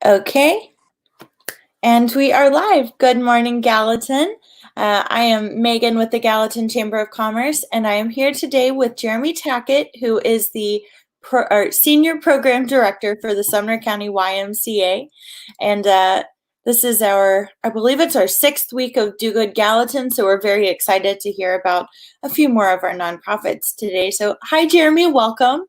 Okay, and we are live. Good morning, Gallatin. I am Megan with the Gallatin Chamber of Commerce, and I am here today with Jeremy Tackett, who is the Senior Program Director for the Sumner County YMCA. And this is I believe it's our 6th week of Do Good Gallatin, so we're very excited to hear about a few more of our nonprofits today. So hi, Jeremy, welcome.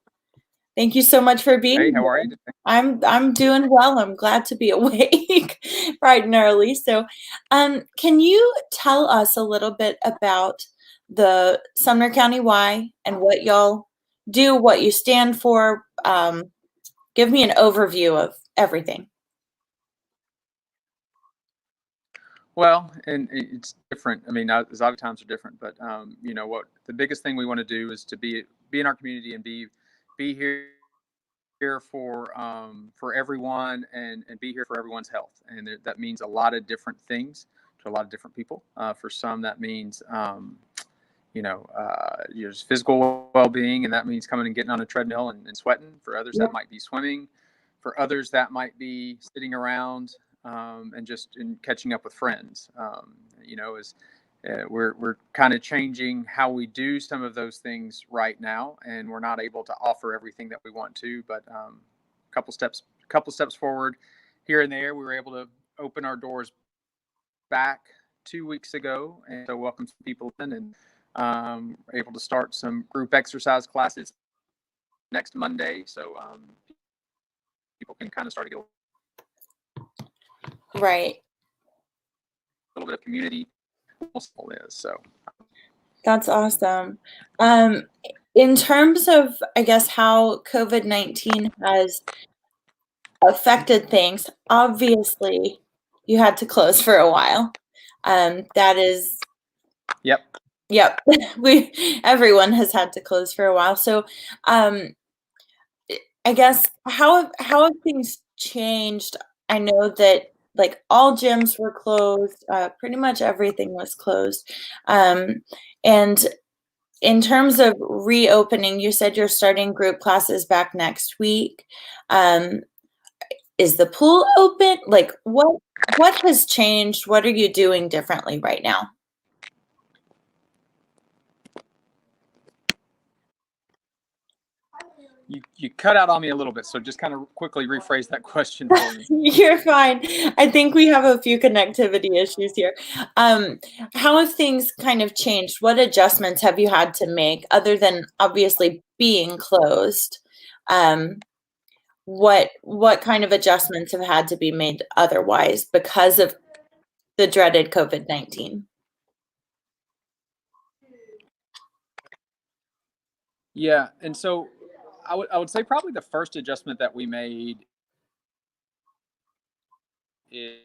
Thank you so much for being Hey, how are here. you? I'm doing well. I'm glad to be awake bright and early. So, can you tell us a little bit about the Sumner County Y and what y'all do, what you stand for? Give me an overview of everything. Well, and it's different. I mean, a lot of times are different, but what the biggest thing we want to do is to be in our community and be here for everyone and be here for everyone's health. And that means a lot of different things to a lot of different people. For some, that means just physical well-being, and that means coming and getting on a treadmill and sweating. For others, that might be swimming. For others, that might be sitting around and just catching up with friends. We're kind of changing how we do some of those things right now, and we're not able to offer everything that we want to. But a couple steps forward here and there, we were able to open our doors back 2 weeks ago, and so welcome some people in, and able to start some group exercise classes next Monday, so people can kind of start to get Right. a little bit of community. So That's awesome. In terms of, I guess, how COVID-19 has affected things, obviously you had to close for a while. That is, yep. Everyone has had to close for a while. So, I guess how have things changed? I know that like all gyms were closed, pretty much everything was closed. And in terms of reopening, you said you're starting group classes back next week. Is the pool open? Like what has changed? What are you doing differently right now? You cut out on me a little bit, so just kind of quickly rephrase that question for me. You're fine. I think we have a few connectivity issues here. How have things kind of changed? What adjustments have you had to make other than obviously being closed? What kind of adjustments have had to be made otherwise because of the dreaded COVID-19? Yeah, and so I would say probably the first adjustment that we made is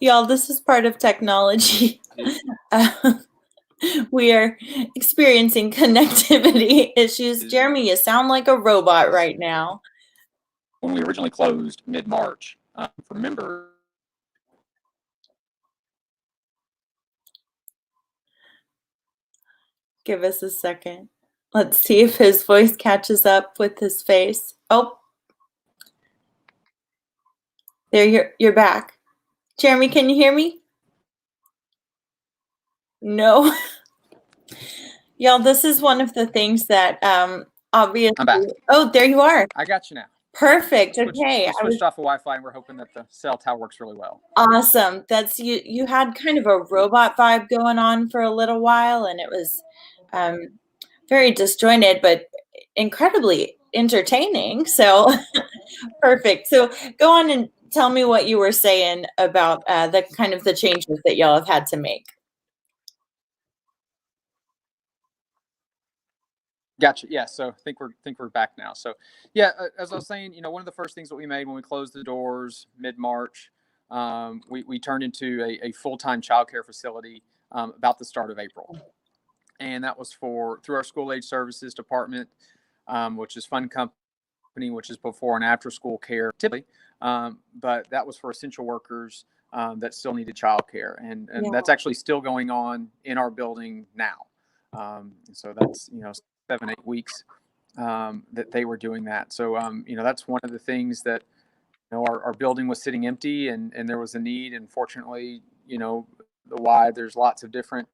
Y'all, this is part of technology. We are experiencing connectivity issues. Jeremy, you sound like a robot right now. When we originally closed mid-March for members. Give us a second. Let's see if his voice catches up with his face. Oh, there, you're back. Jeremy, can you hear me? No. Y'all, this is one of the things that obviously. I'm back. Oh, there you are. I got you now. Perfect. Okay. I switched off the Wi-Fi, and we're hoping that the cell tower works really well. Awesome. That's you had kind of a robot vibe going on for a little while, and it was very disjointed, but incredibly entertaining. So perfect. So go on and tell me what you were saying about the kind of the changes that y'all have had to make. Gotcha. Yeah. So I think we're back now. So yeah, as I was saying, one of the first things that we made when we closed the doors mid-March, we turned into a full-time childcare facility about the start of April, and that was through our school age services department, which is Fun Company, which is before and after school care typically. but that was for essential workers that still needed childcare, and Yeah. that's actually still going on in our building now. So that's 7-8 weeks that they were doing that. So that's one of the things that our building was sitting empty, and there was a need, and fortunately, the Y, there's lots of different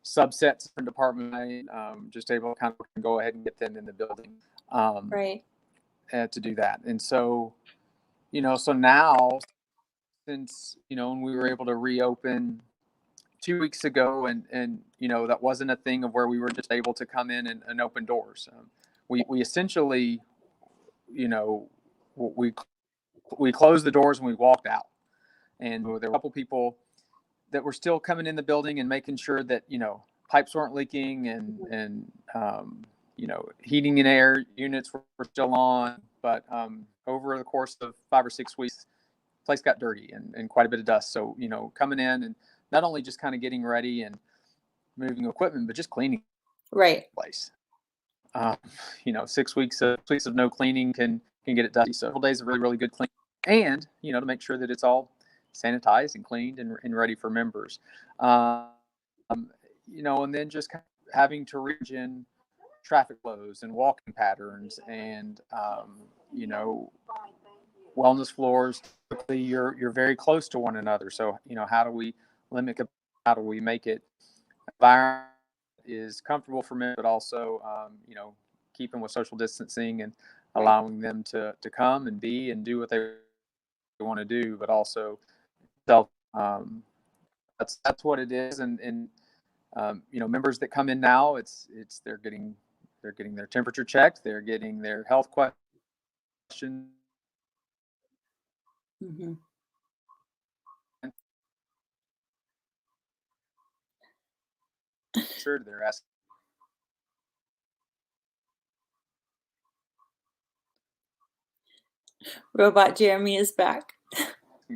subsets and department, just able to kind of go ahead and get them in the building Right. to do that. And so so now, since when we were able to reopen 2 weeks ago, and that wasn't a thing of where we were just able to come in and open doors. We essentially we closed the doors and we walked out, and there were a couple people that were still coming in the building and making sure that pipes weren't leaking, and heating and air units were still on. But over the course of 5 or 6 weeks, the place got dirty and quite a bit of dust. So coming in and not only just kind of getting ready and moving equipment, but just cleaning Right. the place. 6 weeks of no cleaning can get it dusty. So several days of really, really good cleaning, and to make sure that it's all sanitized and cleaned and ready for members. And then just kind of having to reach in traffic flows and walking patterns, and wellness floors. Typically, you're very close to one another. So how do we limit? How do we make it environment is comfortable for men, but also keeping with social distancing and allowing them to come and be and do what they want to do, but also self. That's what it is. And members that come in now, it's they're getting their temperature checked, they're getting their health questions. Mm-hmm. They're asking Robot Jeremy is back.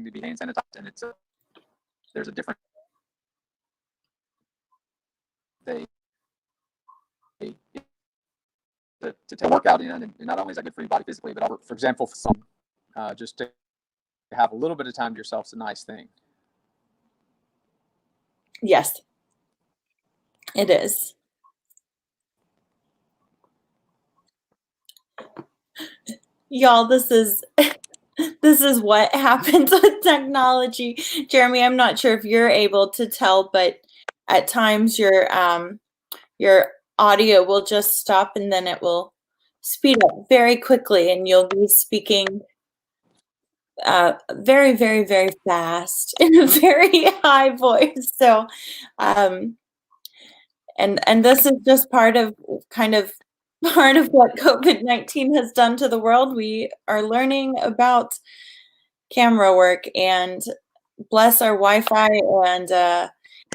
to be hand sanitized, and there's a different they to work out in, and not only is that good for your body physically, but for example, for some, just to have a little bit of time to yourself is a nice thing. Yes, it is. Y'all, this is what happens with technology. Jeremy, I'm not sure if you're able to tell, but at times your audio will just stop and then it will speed up very quickly, and you'll be speaking very, very, very fast in a very high voice. So, and this is just part of what COVID-19 has done to the world. We are learning about camera work, and bless our Wi-Fi and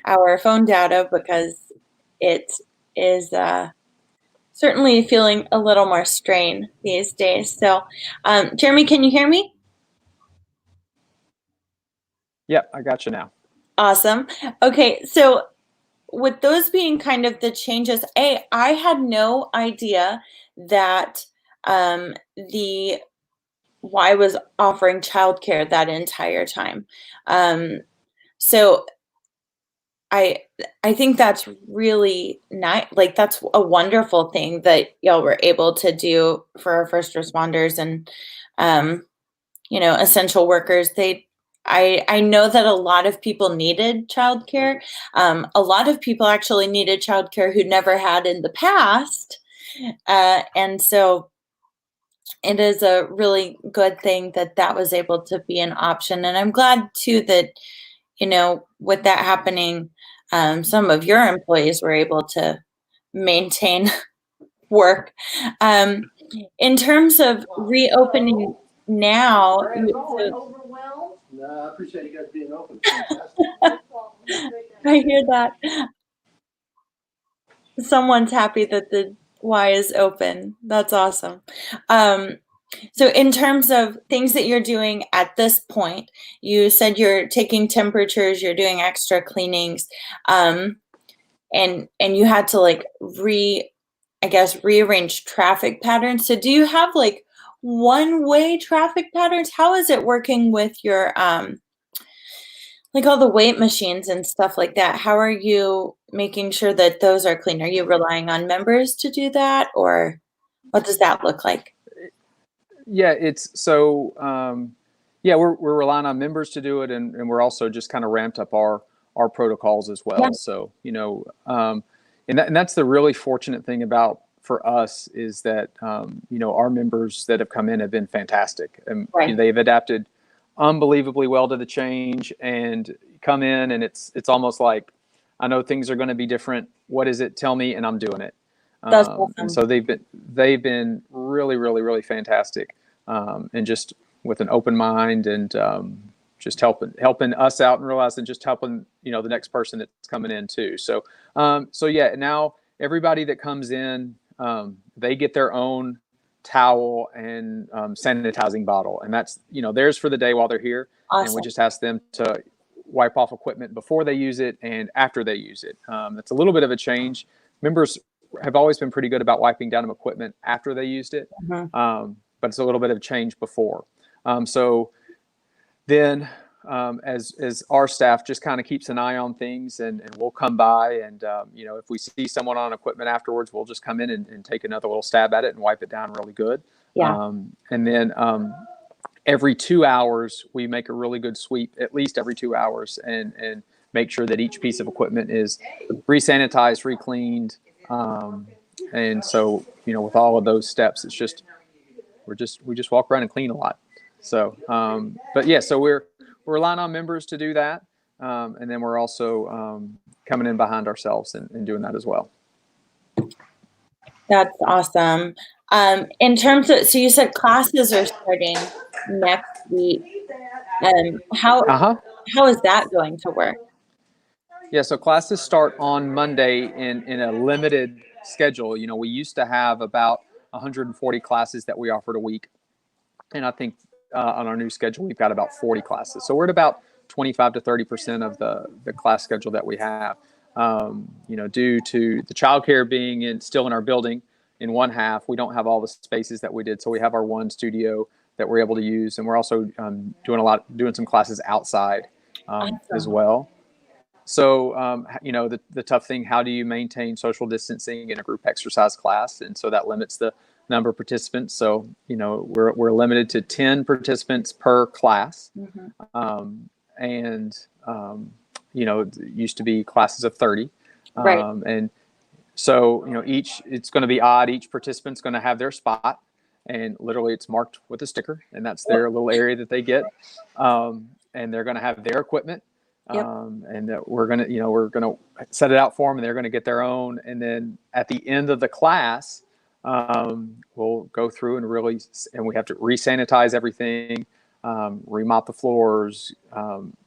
our phone data, because it is certainly feeling a little more strain these days. So, Jeremy, can you hear me? Yep, I got you now. Awesome. Okay, so with those being kind of the changes, I had no idea that the Y was offering childcare that entire time. So I think that's really nice. Like, that's a wonderful thing that y'all were able to do for our first responders and essential workers. I know that a lot of people needed childcare. A lot of people actually needed childcare who never had in the past. And so it is a really good thing that that was able to be an option. And I'm glad too that, with that happening, some of your employees were able to maintain work. In terms of reopening now, Overwhelmed? No, I appreciate you guys being open. I hear that. Someone's happy that the Y is open. That's awesome. So in terms of things that you're doing at this point, you said you're taking temperatures, you're doing extra cleanings, and you had to rearrange traffic patterns. So do you have one-way traffic patterns? How is it working with your like all the weight machines and stuff like that? How are you making sure that those are clean? Are you relying on members to do that, or what does that look like? Yeah, it's so yeah, we're relying on members to do it, and we're also just kind of ramped up our protocols as well. Yeah. So and that's the really fortunate thing about for us is that our members that have come in have been fantastic, and Right. they've adapted unbelievably well to the change and come in, and it's almost like, I know things are going to be different. What is it? Tell me, and I'm doing it. That's And awesome. so they've been really, really, really fantastic, and just with an open mind and just helping us out and realizing just helping the next person that's coming in too. So yeah, now everybody that comes in, they get their own towel and sanitizing bottle, and that's theirs for the day while they're here. And we Awesome. just ask them to wipe off equipment before they use it and after they use it. That's a little bit of a change. Members have always been pretty good about wiping down equipment after they used it, Mhm. but it's a little bit of change before. So then, as our staff just kind of keeps an eye on things, and we'll come by, and if we see someone on equipment afterwards, we'll just come in and take another little stab at it and wipe it down really good. Yeah. And then every 2 hours we make a really good sweep, at least every 2 hours, and make sure that each piece of equipment is re-sanitized, re-cleaned. And so with all of those steps, it's just we just walk around and clean a lot. So but yeah, so we're relying on members to do that, and then we're also coming in behind ourselves and doing that as well. That's awesome. In terms of, so you said classes are starting next week. How is that going to work? Yeah, so classes start on Monday in a limited schedule. We used to have about 140 classes that we offered a week, and I think on our new schedule we've got about 40 classes. So we're at about 25 to 30% of the class schedule that we have. Due to the childcare being still in our building in one half, we don't have all the spaces that we did. So we have our one studio that we're able to use, and we're also doing some classes outside as well. So, the tough thing, how do you maintain social distancing in a group exercise class? And so that limits the number of participants. So, we're limited to 10 participants per class. And, it used to be classes of 30. Right. And so, it's going to be odd. Each participant's going to have their spot, and literally it's marked with a sticker, and that's their little area that they get. And they're going to have their equipment. Yep. And that we're gonna set it out for them, and they're gonna get their own. And then at the end of the class, we'll go through and we have to re-sanitize everything, remop the floors,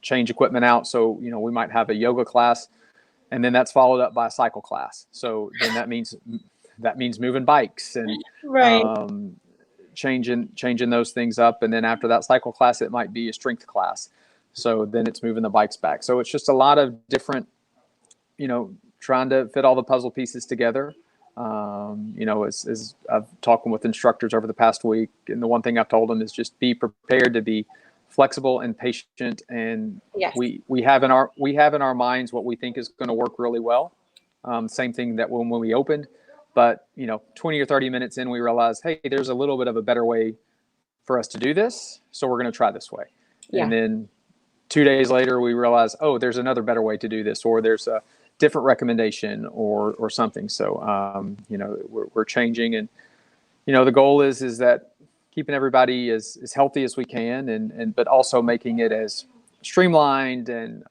change equipment out. So we might have a yoga class, and then that's followed up by a cycle class. So then that means moving bikes and Right. changing those things up. And then after that cycle class, it might be a strength class. So then it's moving the bikes back. So it's just a lot of different, trying to fit all the puzzle pieces together. As I've talking with instructors over the past week, and the one thing I've told them is just be prepared to be flexible and patient. And Yes. we have in our minds what we think is going to work really well. Same thing that when we opened, but 20 or 30 minutes in, we realized, hey, there's a little bit of a better way for us to do this. So we're going to try this way. Yeah. And then 2 days later, we realize, oh, there's another better way to do this, or there's a different recommendation or something. So, we're changing, and, the goal is that keeping everybody as healthy as we can, but also making it as streamlined and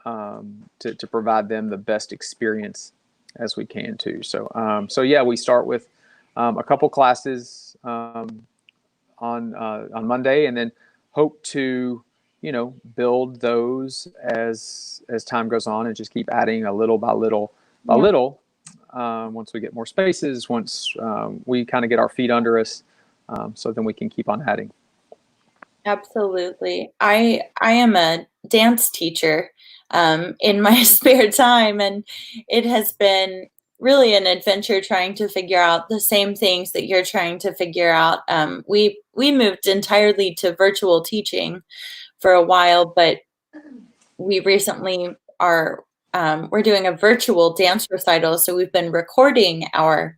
to provide them the best experience as we can too. So, yeah, we start with a couple classes on Monday, and then hope to build those as time goes on, and just keep adding a little by little by little. Once we get more spaces, once we kind of get our feet under us, so then we can keep on adding. Absolutely. I am a dance teacher in my spare time, and it has been really an adventure trying to figure out the same things that you're trying to figure out. We moved entirely to virtual teaching for a while, but we recently are we're doing a virtual dance recital, so we've been recording our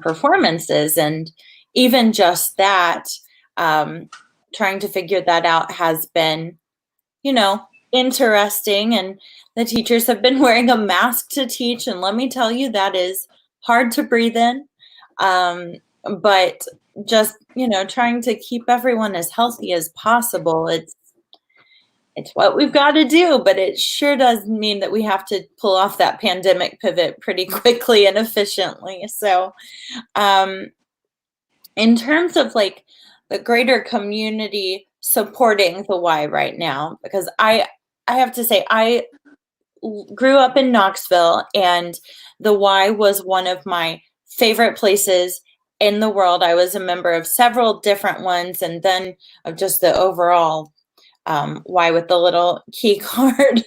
performances, and even just that, trying to figure that out has been, interesting. And the teachers have been wearing a mask to teach, and let me tell you, that is hard to breathe in. But just, trying to keep everyone as healthy as possible. It's what we've got to do, but it sure does mean that we have to pull off that pandemic pivot pretty quickly and efficiently. So, in terms of like the greater community supporting the Y right now, because I have to say, I grew up in Knoxville, and the Y was one of my favorite places in the world. I was a member of several different ones, and then of just the overall Y with the little key card.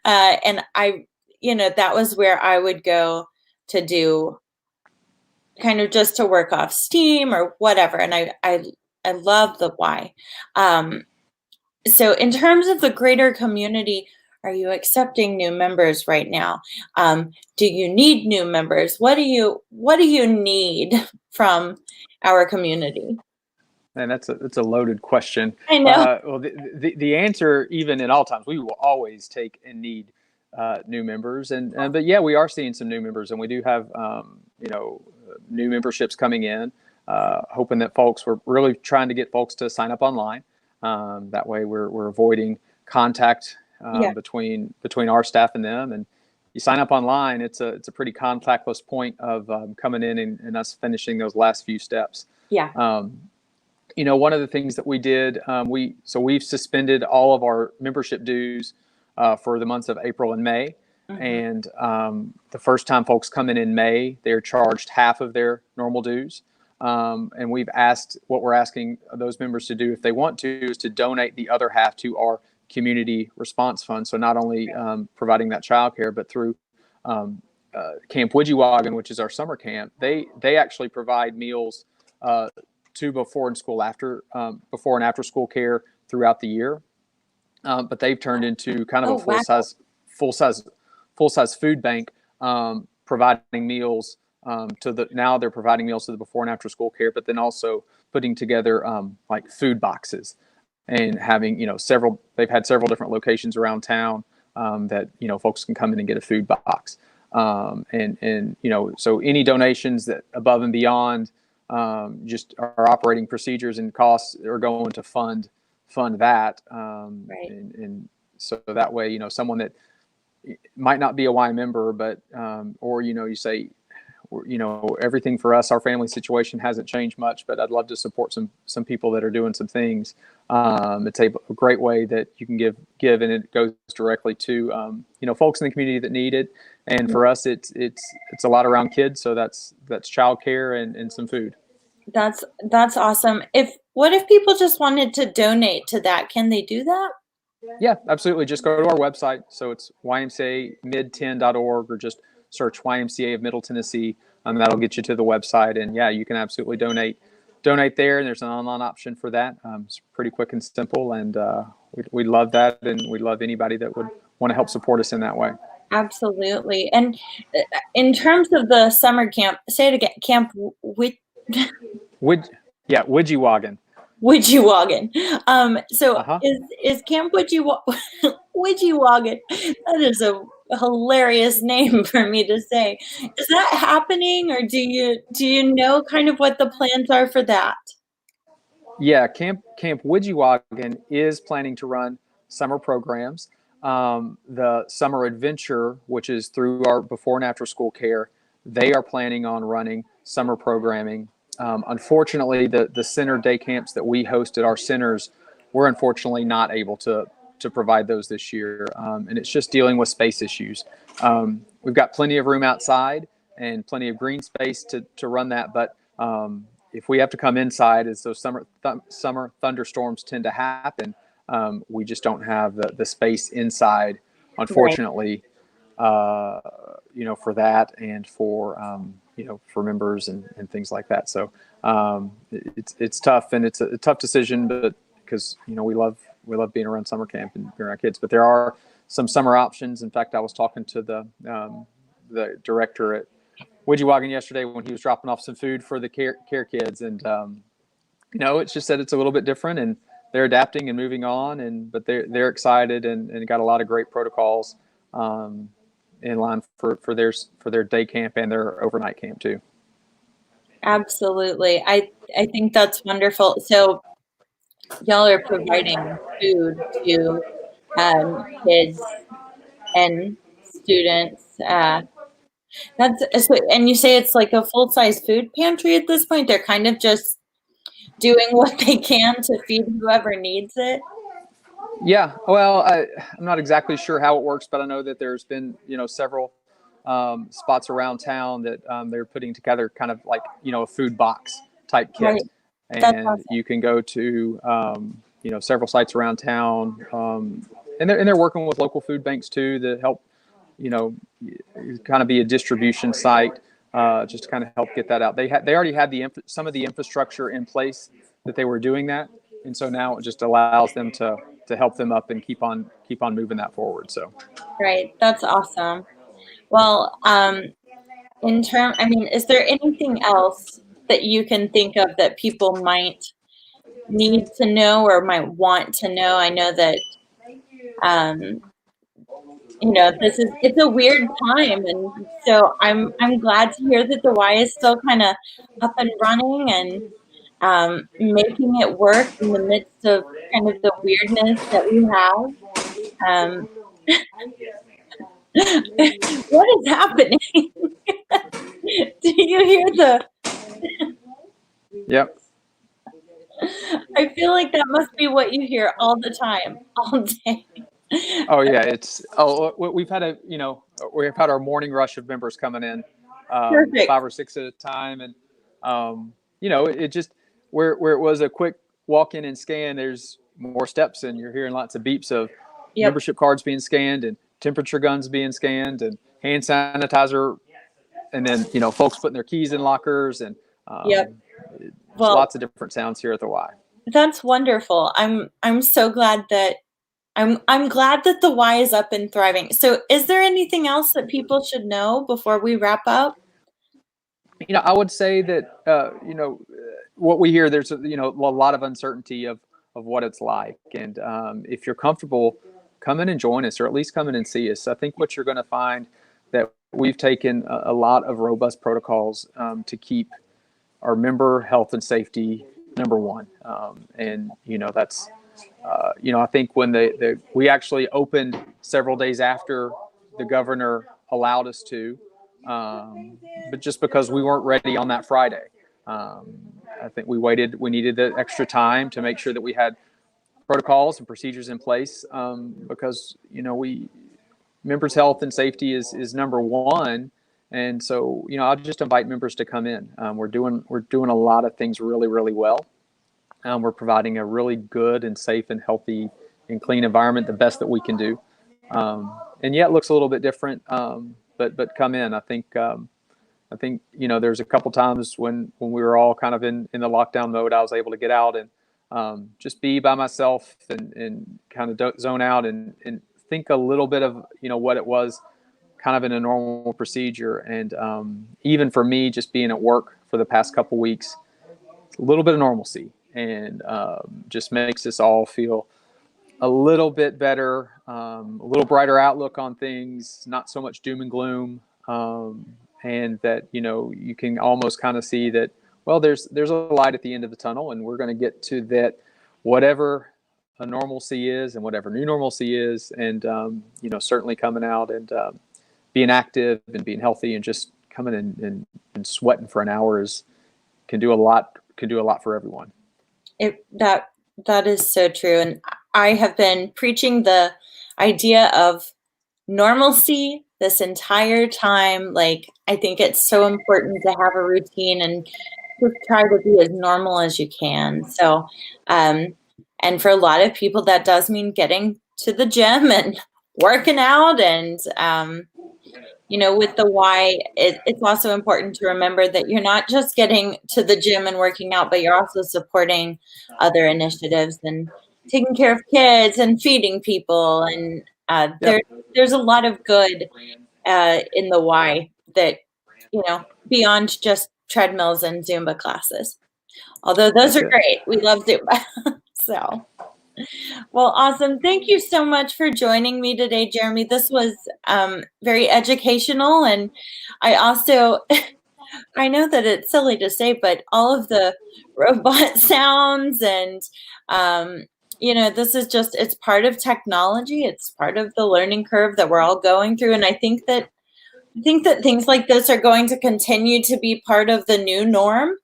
And that was where I would go to do kind of just to work off steam or whatever. And I love the Y. So in terms of the greater community, are you accepting new members right now? Do you need new members? What do you need from our community? And that's a loaded question. I know. Well, the answer, even in all times, we will always take and need new members. But yeah, we are seeing some new members, and we do have new memberships coming in. Hoping that we're really trying to get folks to sign up online. That way, we're avoiding contact between our staff and them. And you sign up online, it's a pretty contactless point of coming in and us finishing those last few steps. Yeah. One of the things that we did, we've suspended all of our membership dues for the months of April and May. Mm-hmm. And the first time folks come in May, they're charged half of their normal dues. And we're asking those members to do, if they want to, is to donate the other half to our community response fund. So not only providing that childcare, but through Camp Widgewagon, which is our summer camp, they actually provide meals to before and after school care throughout the year. But they've turned into kind of a full size food bank, providing meals now they're providing meals to the before and after school care, but then also putting together like food boxes and having, they've had several different locations around town that, folks can come in and get a food box. So any donations that above and beyond just our operating procedures and costs are going to fund that. Right. And so that way, someone that might not be a Y member, but, or, you say, everything for us, our family situation hasn't changed much, but I'd love to support some people that are doing some things. It's a great way that you can give, and it goes directly to, folks in the community that need it. And for us, it's a lot around kids. So that's childcare and some food. That's awesome. What if people just wanted to donate to that? Can they do that? Yeah, absolutely. Just go to our website. So it's ymcamid10.org, or just search YMCA of Middle Tennessee. That'll get you to the website. And yeah, you can absolutely donate there. And there's an online option for that. It's pretty quick and simple. And we love that. And we love anybody that would want to help support us in that way. Absolutely. And in terms of the summer camp, say it again, Camp Widgewagon. Widgewagon. So is Camp Widgewagon? That is a hilarious name for me to say. Is that happening, or do you know kind of what the plans are for that? Yeah, Camp Widgewagon is planning to run summer programs. The Summer Adventure, which is through our before and after school care, they are planning on running summer programming. Unfortunately, the center day camps that we host at our centers, we're unfortunately not able to provide those this year. And it's just dealing with space issues. We've got plenty of room outside and plenty of green space to run that. But if we have to come inside, as those summer thunderstorms tend to happen, we just don't have the space inside, unfortunately, for that and for, for members and things like that. So it's tough, and it's a tough decision, but because, we love being around summer camp and being around kids, but there are some summer options. In fact, I was talking to the director at Widgiewagon yesterday when he was dropping off some food for the care kids. And, it's just that it's a little bit different, and they're adapting and moving on, but they're excited and got a lot of great protocols in line for their day camp and their overnight camp too. Absolutely. I think that's wonderful. So y'all are providing food to kids and students. And you say it's like a full-size food pantry at this point. They're kind of just doing what they can to feed whoever needs it. Yeah, well, I'm not exactly sure how it works, but I know that there's been, several spots around town that they're putting together kind of like, a food box type kit. Right. And awesome. You can go to, several sites around town. And they're working with local food banks too to help, kind of be a distribution site, just to kind of help get that out. They already had some of the infrastructure in place that they were doing that. And so now it just allows them to help them up and keep on moving that forward. So. Right. That's awesome. Well, is there anything else that you can think of that people might need to know or might want to know? I know that, it's a weird time, and so I'm glad to hear that the Y is still kind of up and running and making it work in the midst of kind of the weirdness that we have. What is happening? Do you hear the? Yep. I feel like that must be what you hear all the time, all day. Oh yeah, we've had we've had our morning rush of members coming in, 5 or 6 at a time, and it just where it was a quick walk in and scan, there's more steps, and you're hearing lots of beeps of membership cards being scanned and temperature guns being scanned and hand sanitizer, and then folks putting their keys in lockers, and lots of different sounds here at the Y. That's wonderful. I'm so glad that I'm glad that the Y is up and thriving. So is there anything else that people should know before we wrap up? I would say that what we hear, there's a lot of uncertainty of what it's like, and if you're comfortable, come in and join us, or at least come in and see us. I think what you're going to find that we've taken a lot of robust protocols to keep our member health and safety number one, and that's I think when we actually opened several days after the governor allowed us to, but just because we weren't ready on that Friday. I think we needed the extra time to make sure that we had protocols and procedures in place, because, members' health and safety is number one. And so, I'll just invite members to come in. We're doing a lot of things really, really well. We're providing a really good and safe and healthy and clean environment, the best that we can do. And yeah, it looks a little bit different, but come in. I think there's a couple times when we were all kind of in the lockdown mode, I was able to get out and just be by myself and kind of zone out and think a little bit of what it was kind of in a normal procedure. And even for me, just being at work for the past couple weeks, it's a little bit of normalcy, and just makes us all feel a little bit better, a little brighter outlook on things, not so much doom and gloom, and that you can almost kind of see that, well, there's a light at the end of the tunnel, and we're going to get to that, whatever a normalcy is and whatever new normalcy is, and certainly coming out and being active and being healthy and just coming in and sweating for an hour can do a lot for everyone. That is so true. And I have been preaching the idea of normalcy this entire time. Like, I think it's so important to have a routine and just try to be as normal as you can. So, and for a lot of people, that does mean getting to the gym and working out. And, with the why, it's also important to remember that you're not just getting to the gym and working out, but you're also supporting other initiatives and taking care of kids and feeding people. And there's a lot of good in the why that, beyond just treadmills and Zumba classes. Although those are great. We love Zumba. So, well, awesome. Thank you so much for joining me today, Jeremy. This was very educational. And I also, I know that it's silly to say, but all of the robot sounds and, this is just, it's part of technology. It's part of the learning curve that we're all going through. And I think that things like this are going to continue to be part of the new norm.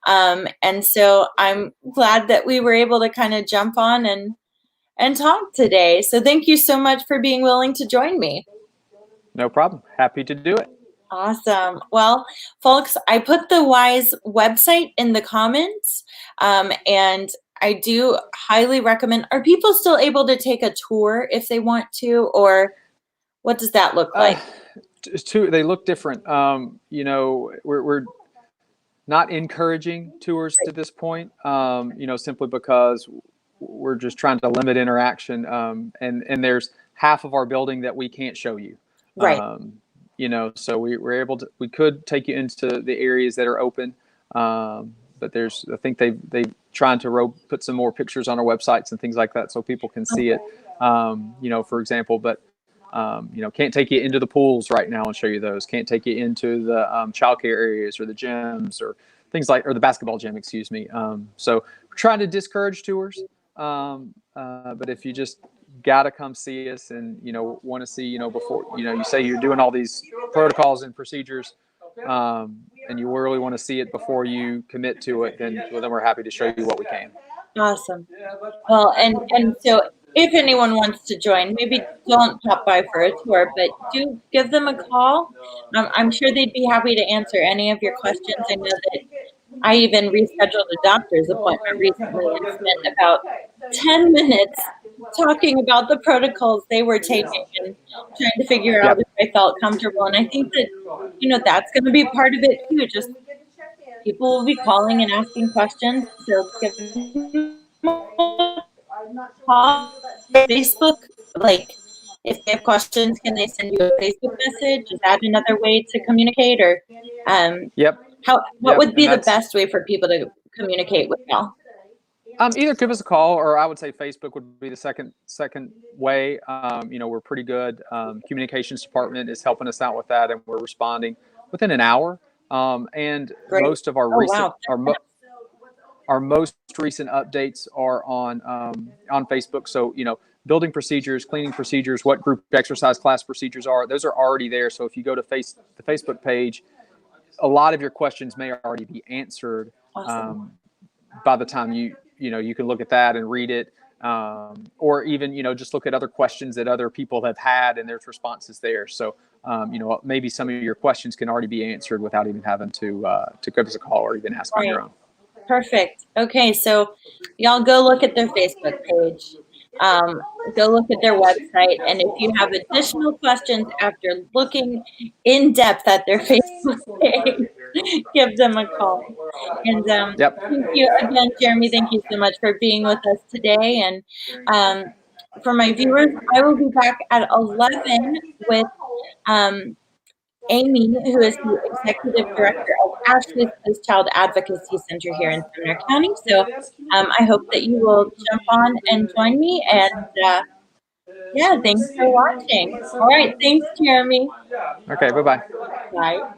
And so I'm glad that we were able to kind of jump on and talk today. So thank you so much for being willing to join me. No problem. Happy to do it. Awesome. Well, folks, I put the WISE website in the comments, and I do highly recommend. Are people still able to take a tour if they want to, or what does that look like? They look different. We're not encouraging tours at this point, simply because we're just trying to limit interaction. And there's half of our building that we can't show you. Right. So we could take you into the areas that are open. But I think they trying to put some more pictures on our websites and things like that so people can see it, for example, but can't take you into the pools right now and show you those. Can't take you into the childcare areas or the gyms or things or the basketball gym, excuse me. So we're trying to discourage tours. But if you just got to come see us and, want to see, before, you say you're doing all these protocols and procedures, and you really want to see it before you commit to it, then we're happy to show you what we can. Awesome. Well, and so if anyone wants to join, maybe don't pop by for a tour, but do give them a call. I'm sure they'd be happy to answer any of your questions. I know that I even rescheduled a doctor's appointment recently and spent about 10 minutes talking about the protocols they were taking and trying to figure out if I felt comfortable. And I think that, that's going to be part of it too. Just people will be calling and asking questions. So give them a call. Facebook, like if they have questions, can they send you a Facebook message? Is that another way to communicate? Or what would be the best way for people to communicate with y'all? Either give us a call, or I would say Facebook would be the second way. We're pretty good. Communications department is helping us out with that, and we're responding within an hour. And great. Most of our our most recent updates are on Facebook. So, building procedures, cleaning procedures, what group exercise class procedures are, those are already there. So if you go to the Facebook page, a lot of your questions may already be answered. Awesome. By the time you can look at that and read it, or even, just look at other questions that other people have had and there's responses there. So, maybe some of your questions can already be answered without even having to give us a call or even ask on your own. Perfect. Okay. So y'all go look at their Facebook page, go look at their website. And if you have additional questions after looking in depth at their Facebook page, give them a call. And thank you again, Jeremy. Thank you so much for being with us today. And for my viewers, I will be back at 11 with Amy, who is the Executive Director of Ashley's Place Child Advocacy Center here in Sumner County. So I hope that you will jump on and join me. And thanks for watching. All right, thanks, Jeremy. Okay, bye-bye. Bye.